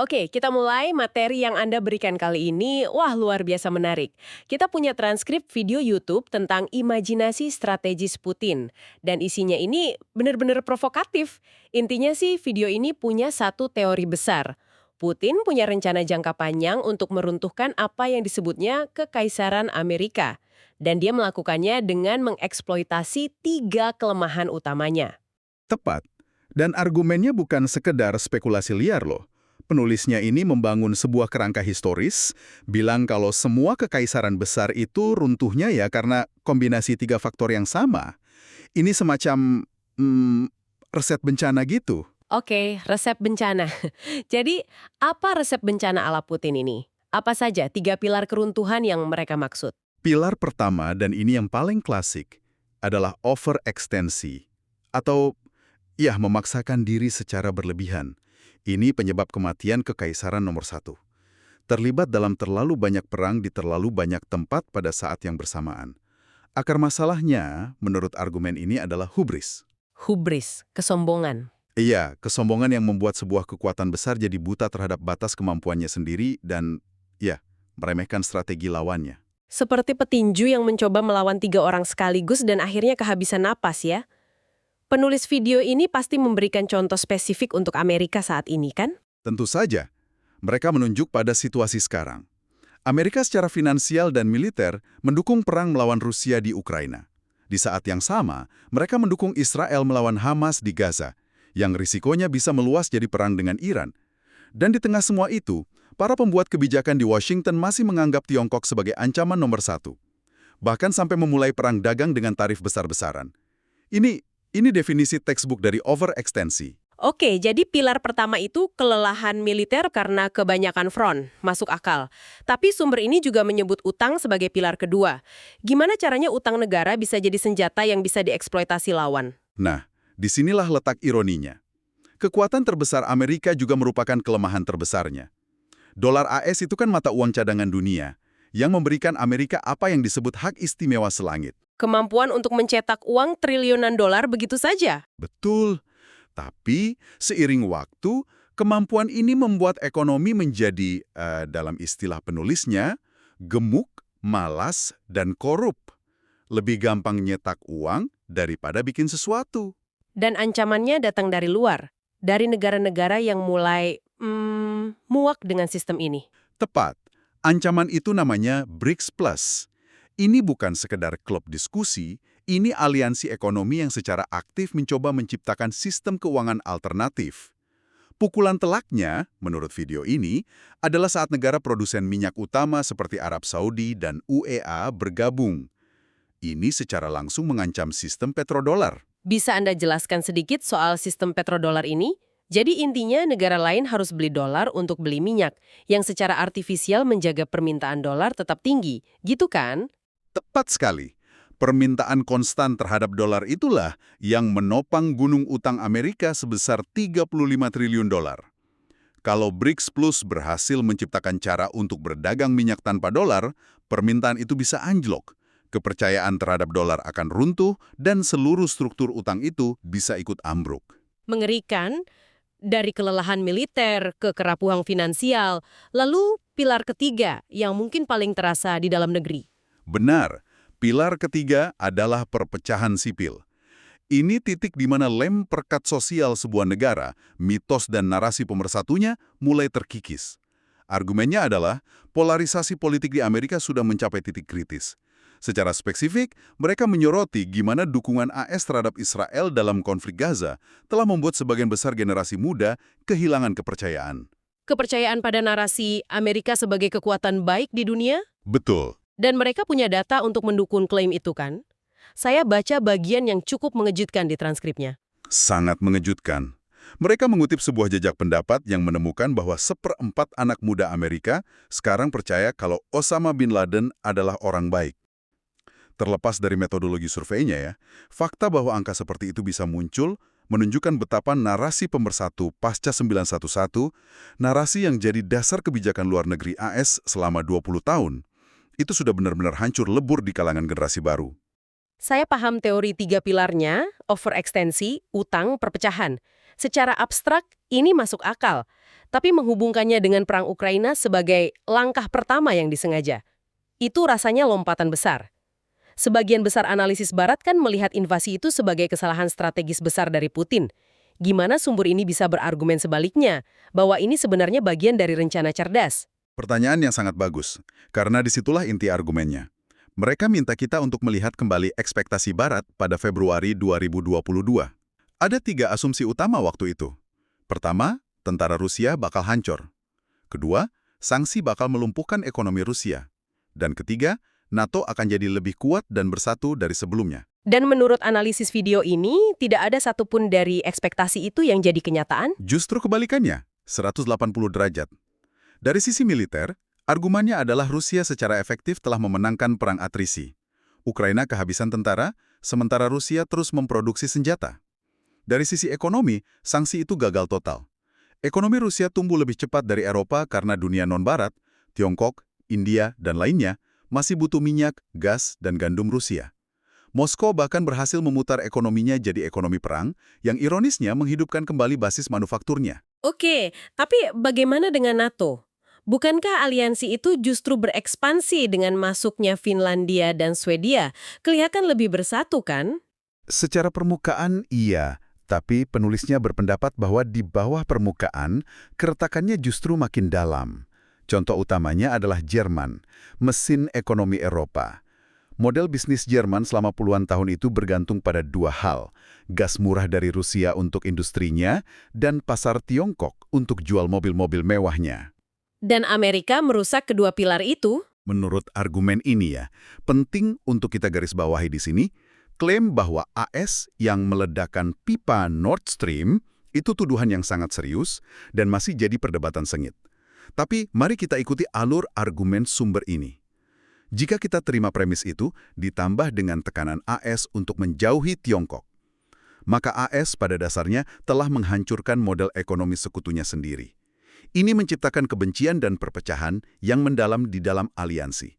Oke, kita mulai materi yang Anda berikan kali ini. Wah, luar biasa menarik. Kita punya transkrip video YouTube tentang imajinasi strategis Putin. Dan isinya ini benar-benar provokatif. Intinya sih video ini punya satu teori besar. Putin punya rencana jangka panjang untuk meruntuhkan apa yang disebutnya Kekaisaran Amerika. Dan dia melakukannya dengan mengeksploitasi tiga kelemahan utamanya. Tepat. Dan argumennya bukan sekedar spekulasi liar loh. Penulisnya ini membangun sebuah kerangka historis, bilang kalau semua kekaisaran besar itu runtuhnya ya karena kombinasi tiga faktor yang sama. Ini semacam resep bencana gitu. Oke, resep bencana. Jadi, apa resep bencana ala Putin ini? Apa saja tiga pilar keruntuhan yang mereka maksud? Pilar pertama, dan ini yang paling klasik, adalah overekstensi. Atau, ya, memaksakan diri secara berlebihan. Ini penyebab kematian kekaisaran nomor satu. Terlibat dalam terlalu banyak perang di terlalu banyak tempat pada saat yang bersamaan. Akar masalahnya, menurut argumen ini adalah hubris. Hubris, kesombongan. Iya, kesombongan yang membuat sebuah kekuatan besar jadi buta terhadap batas kemampuannya sendiri dan, ya, meremehkan strategi lawannya. Seperti petinju yang mencoba melawan tiga orang sekaligus dan akhirnya kehabisan napas ya. Penulis video ini pasti memberikan contoh spesifik untuk Amerika saat ini kan? Tentu saja, mereka menunjuk pada situasi sekarang. Amerika secara finansial dan militer mendukung perang melawan Rusia di Ukraina. Di saat yang sama, mereka mendukung Israel melawan Hamas di Gaza, yang risikonya bisa meluas jadi perang dengan Iran. Dan di tengah semua itu, para pembuat kebijakan di Washington masih menganggap Tiongkok sebagai ancaman nomor satu. Bahkan sampai memulai perang dagang dengan tarif besar-besaran. Ini definisi textbook dari overekstensi. Oke, jadi pilar pertama itu kelelahan militer karena kebanyakan front, masuk akal. Tapi sumber ini juga menyebut utang sebagai pilar kedua. Gimana caranya utang negara bisa jadi senjata yang bisa dieksploitasi lawan? Nah, disinilah letak ironinya. Kekuatan terbesar Amerika juga merupakan kelemahan terbesarnya. Dolar AS itu kan mata uang cadangan dunia, yang memberikan Amerika apa yang disebut hak istimewa selangit. Kemampuan untuk mencetak uang triliunan dolar begitu saja? Betul. Tapi, seiring waktu, kemampuan ini membuat ekonomi menjadi, dalam istilah penulisnya, gemuk, malas, dan korup. Lebih gampang nyetak uang daripada bikin sesuatu. Dan ancamannya datang dari luar, dari negara-negara yang mulai muak dengan sistem ini. Tepat. Ancaman itu namanya BRICS Plus. Ini bukan sekedar klub diskusi, ini aliansi ekonomi yang secara aktif mencoba menciptakan sistem keuangan alternatif. Pukulan telaknya, menurut video ini, adalah saat negara produsen minyak utama seperti Arab Saudi dan UEA bergabung. Ini secara langsung mengancam sistem petrodolar. Bisa Anda jelaskan sedikit soal sistem petrodolar ini? Jadi intinya negara lain harus beli dolar untuk beli minyak, yang secara artifisial menjaga permintaan dolar tetap tinggi, gitu kan? Tepat sekali. Permintaan konstan terhadap dolar itulah yang menopang gunung utang Amerika sebesar 35 triliun dolar. Kalau BRICS Plus berhasil menciptakan cara untuk berdagang minyak tanpa dolar, permintaan itu bisa anjlok. Kepercayaan terhadap dolar akan runtuh dan seluruh struktur utang itu bisa ikut ambruk. Mengerikan, dari kelelahan militer ke kerapuhan finansial, lalu pilar ketiga yang mungkin paling terasa di dalam negeri. Benar, pilar ketiga adalah perpecahan sipil. Ini titik di mana lem perekat sosial sebuah negara, mitos dan narasi pemersatunya mulai terkikis. Argumennya adalah polarisasi politik di Amerika sudah mencapai titik kritis. Secara spesifik, mereka menyoroti gimana dukungan AS terhadap Israel dalam konflik Gaza telah membuat sebagian besar generasi muda kehilangan kepercayaan. Kepercayaan pada narasi Amerika sebagai kekuatan baik di dunia? Betul. Dan mereka punya data untuk mendukung klaim itu kan? Saya baca bagian yang cukup mengejutkan di transkripnya. Sangat mengejutkan. Mereka mengutip sebuah jejak pendapat yang menemukan bahwa 1/4 anak muda Amerika sekarang percaya kalau Osama bin Laden adalah orang baik. Terlepas dari metodologi surveinya ya, fakta bahwa angka seperti itu bisa muncul menunjukkan betapa narasi pemersatu pasca 9/11, narasi yang jadi dasar kebijakan luar negeri AS selama 20 tahun, itu sudah benar-benar hancur lebur di kalangan generasi baru. Saya paham teori tiga pilarnya, overekstensi, utang, perpecahan. Secara abstrak, ini masuk akal. tapi menghubungkannya dengan perang Ukraina sebagai langkah pertama yang disengaja. Itu rasanya lompatan besar. Sebagian besar analisis Barat kan melihat invasi itu sebagai kesalahan strategis besar dari Putin. Gimana sumber ini bisa berargumen sebaliknya, bahwa ini sebenarnya bagian dari rencana cerdas? Pertanyaan yang sangat bagus, karena disitulah inti argumennya. Mereka minta kita untuk melihat kembali ekspektasi Barat pada Februari 2022. Ada 3 asumsi utama waktu itu. Pertama, tentara Rusia bakal hancur. Kedua, sanksi bakal melumpuhkan ekonomi Rusia. Dan ketiga, NATO akan jadi lebih kuat dan bersatu dari sebelumnya. Dan menurut analisis video ini, tidak ada satupun dari ekspektasi itu yang jadi kenyataan? Justru kebalikannya, 180 derajat. Dari sisi militer, argumennya adalah Rusia secara efektif telah memenangkan perang atrisi. Ukraina kehabisan tentara, sementara Rusia terus memproduksi senjata. Dari sisi ekonomi, sanksi itu gagal total. Ekonomi Rusia tumbuh lebih cepat dari Eropa karena dunia non-Barat, Tiongkok, India, dan lainnya, masih butuh minyak, gas, dan gandum Rusia. Moskow bahkan berhasil memutar ekonominya jadi ekonomi perang, yang ironisnya menghidupkan kembali basis manufakturnya. Oke, tapi bagaimana dengan NATO? Bukankah aliansi itu justru berekspansi dengan masuknya Finlandia dan Swedia? Kelihatan lebih bersatu, kan? Secara permukaan, iya. Tapi penulisnya berpendapat bahwa di bawah permukaan, keretakannya justru makin dalam. Contoh utamanya adalah Jerman, mesin ekonomi Eropa. Model bisnis Jerman selama puluhan tahun itu bergantung pada 2 hal, gas murah dari Rusia untuk industrinya, dan pasar Tiongkok untuk jual mobil-mobil mewahnya. Dan Amerika merusak kedua pilar itu? Menurut argumen ini ya, penting untuk kita garis bawahi di sini, klaim bahwa AS yang meledakkan pipa Nord Stream itu tuduhan yang sangat serius dan masih jadi perdebatan sengit. Tapi mari kita ikuti alur argumen sumber ini. Jika kita terima premis itu, ditambah dengan tekanan AS untuk menjauhi Tiongkok, maka AS pada dasarnya telah menghancurkan model ekonomi sekutunya sendiri. Ini menciptakan kebencian dan perpecahan yang mendalam di dalam aliansi.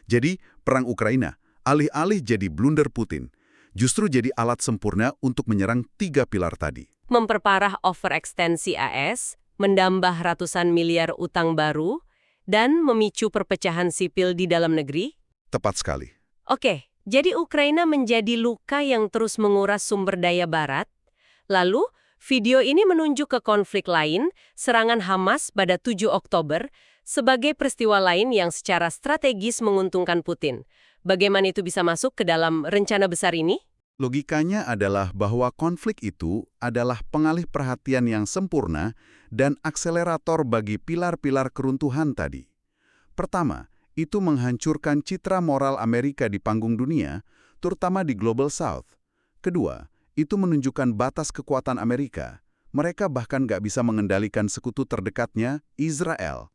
Jadi, perang Ukraina, alih-alih jadi blunder Putin, justru jadi alat sempurna untuk menyerang 3 pilar tadi. Memperparah overekstensi AS, menambah ratusan miliar utang baru, dan memicu perpecahan sipil di dalam negeri? Tepat sekali. Oke, jadi Ukraina menjadi luka yang terus menguras sumber daya Barat. Lalu, video ini menunjuk ke konflik lain, serangan Hamas pada 7 Oktober, sebagai peristiwa lain yang secara strategis menguntungkan Putin. Bagaimana itu bisa masuk ke dalam rencana besar ini? Logikanya adalah bahwa konflik itu adalah pengalih perhatian yang sempurna dan akselerator bagi pilar-pilar keruntuhan tadi. Pertama, itu menghancurkan citra moral Amerika di panggung dunia, terutama di Global South. Kedua, itu menunjukkan batas kekuatan Amerika. Mereka bahkan nggak bisa mengendalikan sekutu terdekatnya, Israel.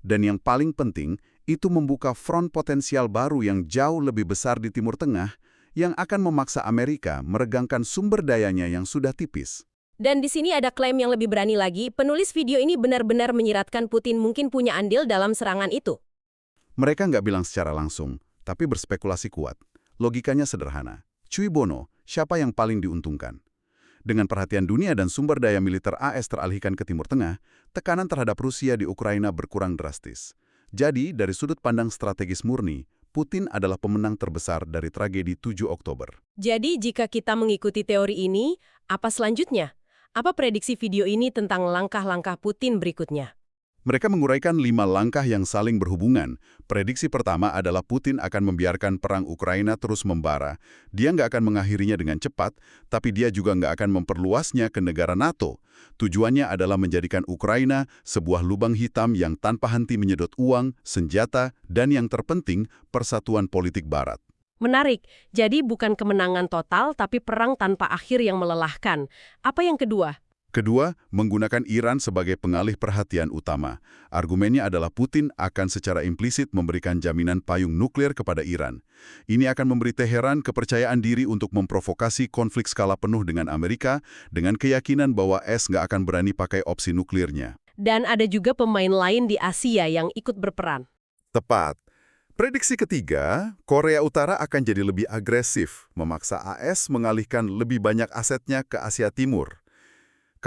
Dan yang paling penting, itu membuka front potensial baru yang jauh lebih besar di Timur Tengah, yang akan memaksa Amerika meregangkan sumber dayanya yang sudah tipis. Dan di sini ada klaim yang lebih berani lagi, penulis video ini benar-benar menyiratkan Putin mungkin punya andil dalam serangan itu. Mereka nggak bilang secara langsung, tapi berspekulasi kuat. Logikanya sederhana. Cui bono, siapa yang paling diuntungkan? Dengan perhatian dunia dan sumber daya militer AS teralihkan ke Timur Tengah, tekanan terhadap Rusia di Ukraina berkurang drastis. Jadi, dari sudut pandang strategis murni, Putin adalah pemenang terbesar dari tragedi 7 Oktober. Jadi jika kita mengikuti teori ini, apa selanjutnya? Apa prediksi video ini tentang langkah-langkah Putin berikutnya? Mereka menguraikan 5 langkah yang saling berhubungan. Prediksi pertama adalah Putin akan membiarkan perang Ukraina terus membara. Dia nggak akan mengakhirinya dengan cepat, tapi dia juga nggak akan memperluasnya ke negara NATO. Tujuannya adalah menjadikan Ukraina sebuah lubang hitam yang tanpa henti menyedot uang, senjata, dan yang terpenting, persatuan politik Barat. Menarik, jadi bukan kemenangan total, tapi perang tanpa akhir yang melelahkan. Apa yang kedua? Kedua, menggunakan Iran sebagai pengalih perhatian utama. Argumennya adalah Putin akan secara implisit memberikan jaminan payung nuklir kepada Iran. Ini akan memberi Teheran kepercayaan diri untuk memprovokasi konflik skala penuh dengan Amerika dengan keyakinan bahwa nggak akan berani pakai opsi nuklirnya. Dan ada juga pemain lain di Asia yang ikut berperan. Tepat. Prediksi ketiga, Korea Utara akan jadi lebih agresif, memaksa AS mengalihkan lebih banyak asetnya ke Asia Timur.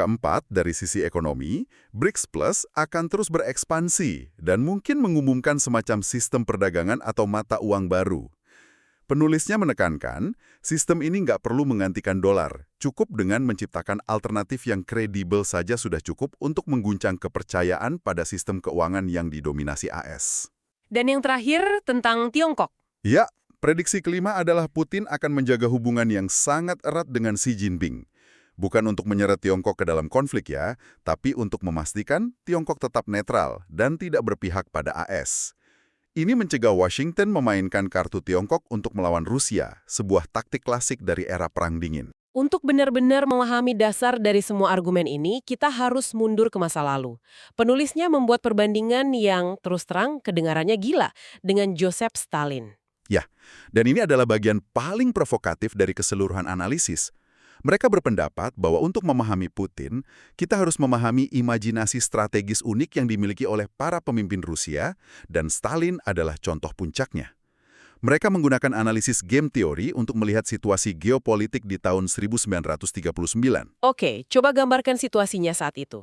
keempat, dari sisi ekonomi, BRICS Plus akan terus berekspansi dan mungkin mengumumkan semacam sistem perdagangan atau mata uang baru. Penulisnya menekankan, sistem ini nggak perlu menggantikan dolar, cukup dengan menciptakan alternatif yang kredibel saja sudah cukup untuk mengguncang kepercayaan pada sistem keuangan yang didominasi AS. Dan yang terakhir tentang Tiongkok. Ya, prediksi kelima adalah Putin akan menjaga hubungan yang sangat erat dengan Xi Jinping. Bukan untuk menyeret Tiongkok ke dalam konflik ya, tapi untuk memastikan Tiongkok tetap netral dan tidak berpihak pada AS. Ini mencegah Washington memainkan kartu Tiongkok untuk melawan Rusia, sebuah taktik klasik dari era Perang Dingin. Untuk benar-benar memahami dasar dari semua argumen ini, kita harus mundur ke masa lalu. Penulisnya membuat perbandingan yang terus terang kedengarannya gila dengan Joseph Stalin. Ya, dan ini adalah bagian paling provokatif dari keseluruhan analisis. Mereka berpendapat bahwa untuk memahami Putin, kita harus memahami imajinasi strategis unik yang dimiliki oleh para pemimpin Rusia, dan Stalin adalah contoh puncaknya. Mereka menggunakan analisis game teori untuk melihat situasi geopolitik di tahun 1939. Oke, coba gambarkan situasinya saat itu.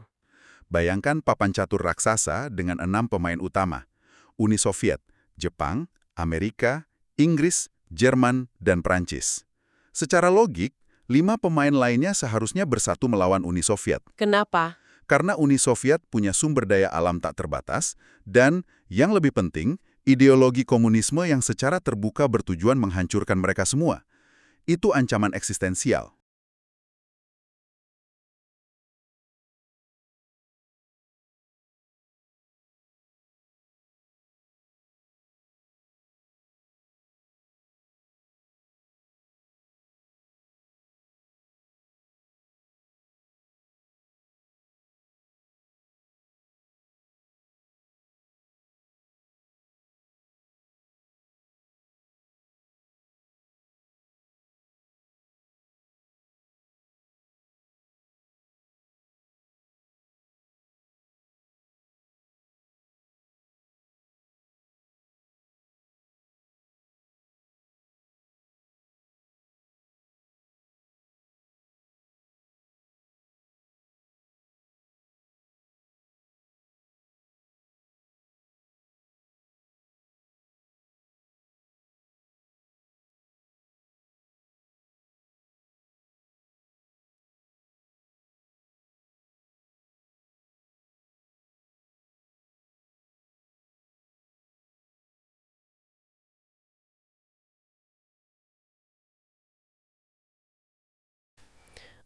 Bayangkan papan catur raksasa dengan 6 pemain utama, Uni Soviet, Jepang, Amerika, Inggris, Jerman, dan Prancis. Secara logik, 5 pemain lainnya seharusnya bersatu melawan Uni Soviet. Kenapa? Karena Uni Soviet punya sumber daya alam tak terbatas, dan, yang lebih penting, ideologi komunisme yang secara terbuka bertujuan menghancurkan mereka semua. Itu ancaman eksistensial.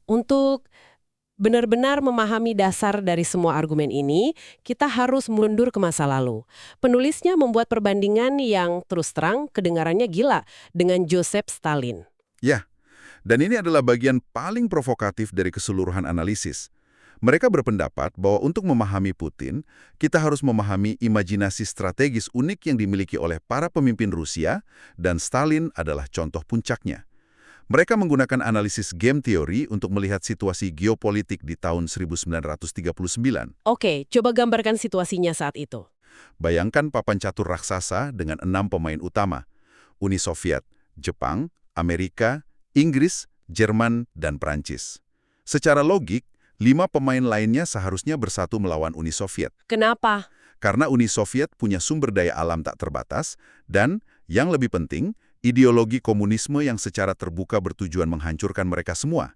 Untuk benar-benar memahami dasar dari semua argumen ini, kita harus mundur ke masa lalu. Penulisnya membuat perbandingan yang terus terang kedengarannya gila dengan Joseph Stalin. Ya, dan ini adalah bagian paling provokatif dari keseluruhan analisis. Mereka berpendapat bahwa untuk memahami Putin, kita harus memahami imajinasi strategis unik yang dimiliki oleh para pemimpin Rusia, dan Stalin adalah contoh puncaknya. Mereka menggunakan analisis game teori untuk melihat situasi geopolitik di tahun 1939. Oke, coba gambarkan situasinya saat itu. Bayangkan papan catur raksasa dengan 6 pemain utama, Uni Soviet, Jepang, Amerika, Inggris, Jerman, dan Prancis. Secara logik, 5 pemain lainnya seharusnya bersatu melawan Uni Soviet. Kenapa? Karena Uni Soviet punya sumber daya alam tak terbatas, dan, yang lebih penting, ideologi komunisme yang secara terbuka bertujuan menghancurkan mereka semua.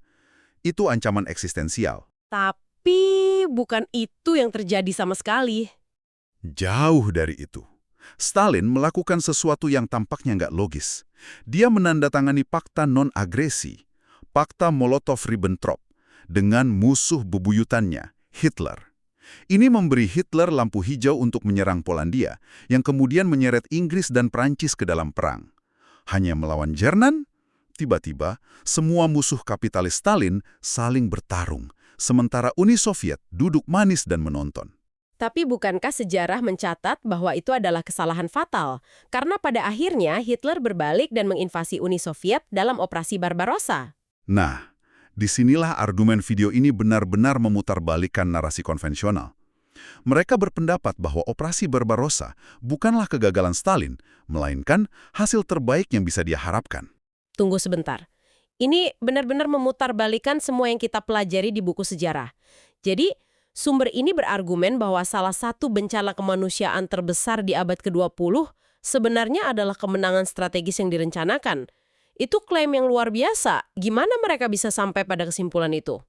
Itu ancaman eksistensial. Tapi bukan itu yang terjadi sama sekali. Jauh dari itu. Stalin melakukan sesuatu yang tampaknya nggak logis. Dia menandatangani Pakta Non-Agresi, Pakta Molotov-Ribbentrop, dengan musuh bebuyutannya, Hitler. Ini memberi Hitler lampu hijau untuk menyerang Polandia, yang kemudian menyeret Inggris dan Prancis ke dalam perang. Hanya melawan Jerman, tiba-tiba semua musuh kapitalis Stalin saling bertarung, sementara Uni Soviet duduk manis dan menonton. Tapi bukankah sejarah mencatat bahwa itu adalah kesalahan fatal? Karena pada akhirnya Hitler berbalik dan menginvasi Uni Soviet dalam operasi Barbarossa. Nah, disinilah argumen video ini benar-benar memutarbalikkan narasi konvensional. Mereka berpendapat bahwa operasi Barbarossa bukanlah kegagalan Stalin, melainkan hasil terbaik yang bisa dia harapkan. Tunggu sebentar. Ini benar-benar memutarbalikkan semua yang kita pelajari di buku sejarah. Jadi, sumber ini berargumen bahwa salah satu bencana kemanusiaan terbesar di abad ke-20 sebenarnya adalah kemenangan strategis yang direncanakan. Itu klaim yang luar biasa. Gimana mereka bisa sampai pada kesimpulan itu?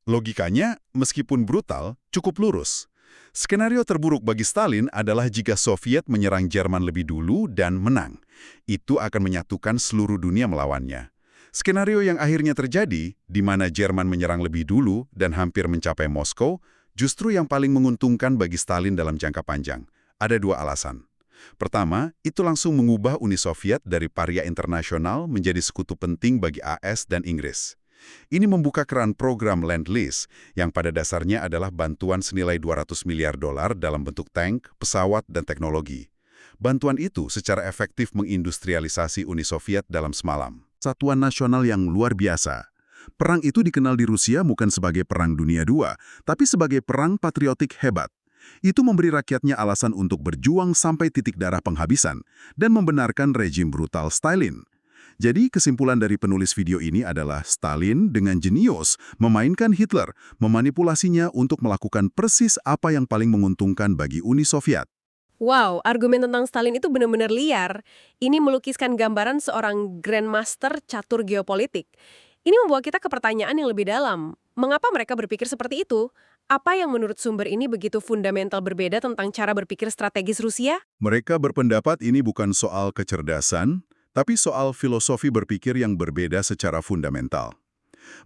Logikanya, meskipun brutal, cukup lurus. Skenario terburuk bagi Stalin adalah jika Soviet menyerang Jerman lebih dulu dan menang. Itu akan menyatukan seluruh dunia melawannya. Skenario yang akhirnya terjadi, di mana Jerman menyerang lebih dulu dan hampir mencapai Moskow, justru yang paling menguntungkan bagi Stalin dalam jangka panjang. Ada dua alasan. Pertama, itu langsung mengubah Uni Soviet dari paria internasional menjadi sekutu penting bagi AS dan Inggris. Ini membuka keran program Lend-Lease yang pada dasarnya adalah bantuan senilai 200 miliar dolar dalam bentuk tank, pesawat, dan teknologi. Bantuan itu secara efektif mengindustrialisasi Uni Soviet dalam semalam. Satuan nasional yang luar biasa. Perang itu dikenal di Rusia bukan sebagai Perang Dunia II, tapi sebagai perang patriotik hebat. Itu memberi rakyatnya alasan untuk berjuang sampai titik darah penghabisan dan membenarkan rejim brutal Stalin. Jadi kesimpulan dari penulis video ini adalah Stalin dengan jenius memainkan Hitler, memanipulasinya untuk melakukan persis apa yang paling menguntungkan bagi Uni Soviet. Wow, argumen tentang Stalin itu benar-benar liar. Ini melukiskan gambaran seorang grandmaster catur geopolitik. Ini membawa kita ke pertanyaan yang lebih dalam. Mengapa mereka berpikir seperti itu? Apa yang menurut sumber ini begitu fundamental berbeda tentang cara berpikir strategis Rusia? Mereka berpendapat ini bukan soal kecerdasan, tapi soal filosofi berpikir yang berbeda secara fundamental.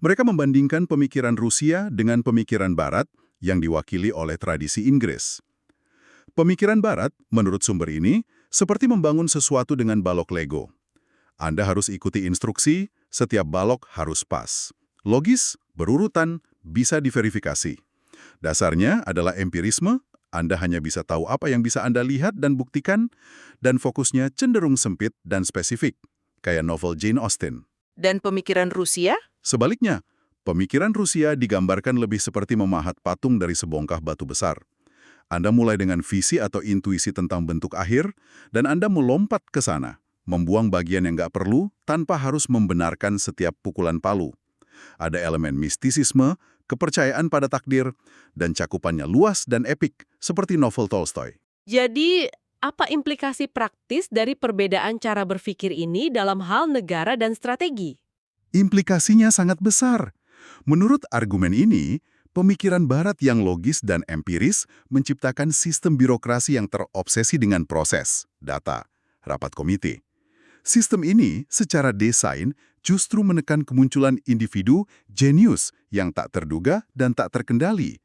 Mereka membandingkan pemikiran Rusia dengan pemikiran Barat yang diwakili oleh tradisi Inggris. Pemikiran Barat, menurut sumber ini, seperti membangun sesuatu dengan balok Lego. Anda harus ikuti instruksi, setiap balok harus pas. Logis, berurutan, bisa diverifikasi. Dasarnya adalah empirisme, Anda hanya bisa tahu apa yang bisa Anda lihat dan buktikan, dan fokusnya cenderung sempit dan spesifik, kayak novel Jane Austen. Dan pemikiran Rusia? Sebaliknya, pemikiran Rusia digambarkan lebih seperti memahat patung dari sebongkah batu besar. Anda mulai dengan visi atau intuisi tentang bentuk akhir, dan Anda melompat ke sana, membuang bagian yang nggak perlu tanpa harus membenarkan setiap pukulan palu. Ada elemen mistisisme, kepercayaan pada takdir, dan cakupannya luas dan epik, seperti novel Tolstoy. Jadi, apa implikasi praktis dari perbedaan cara berpikir ini dalam hal negara dan strategi? Implikasinya sangat besar. Menurut argumen ini, pemikiran Barat yang logis dan empiris menciptakan sistem birokrasi yang terobsesi dengan proses, data, rapat komite. Sistem ini, secara desain, justru menekan kemunculan individu jenius yang tak terduga dan tak terkendali.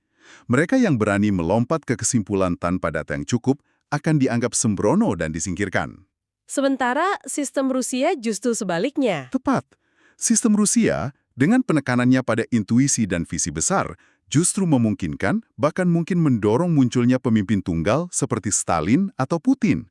Mereka yang berani melompat ke kesimpulan tanpa data yang cukup akan dianggap sembrono dan disingkirkan. Sementara sistem Rusia justru sebaliknya. Tepat. Sistem Rusia, dengan penekanannya pada intuisi dan visi besar, justru memungkinkan, bahkan mungkin mendorong munculnya pemimpin tunggal seperti Stalin atau Putin.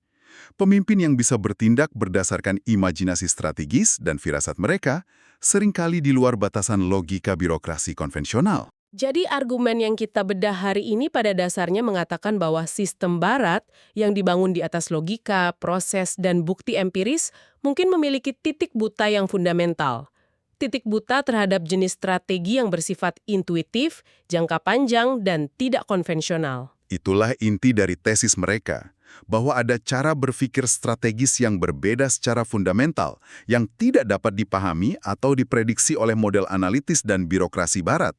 Pemimpin yang bisa bertindak berdasarkan imajinasi strategis dan firasat mereka, seringkali di luar batasan logika birokrasi konvensional. Jadi argumen yang kita bedah hari ini pada dasarnya mengatakan bahwa sistem Barat yang dibangun di atas logika, proses, dan bukti empiris mungkin memiliki titik buta yang fundamental. Titik buta terhadap jenis strategi yang bersifat intuitif, jangka panjang, dan tidak konvensional. Itulah inti dari tesis mereka, bahwa ada cara berpikir strategis yang berbeda secara fundamental, yang tidak dapat dipahami atau diprediksi oleh model analitis dan birokrasi Barat.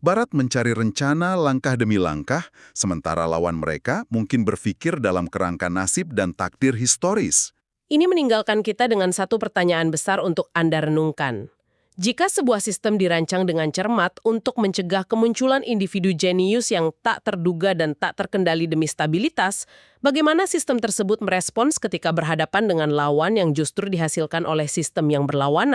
Barat mencari rencana langkah demi langkah, sementara lawan mereka mungkin berpikir dalam kerangka nasib dan takdir historis. Ini meninggalkan kita dengan satu pertanyaan besar untuk Anda renungkan. Jika sebuah sistem dirancang dengan cermat untuk mencegah kemunculan individu jenius yang tak terduga dan tak terkendali demi stabilitas, bagaimana sistem tersebut merespons ketika berhadapan dengan lawan yang justru dihasilkan oleh sistem yang berlawanan?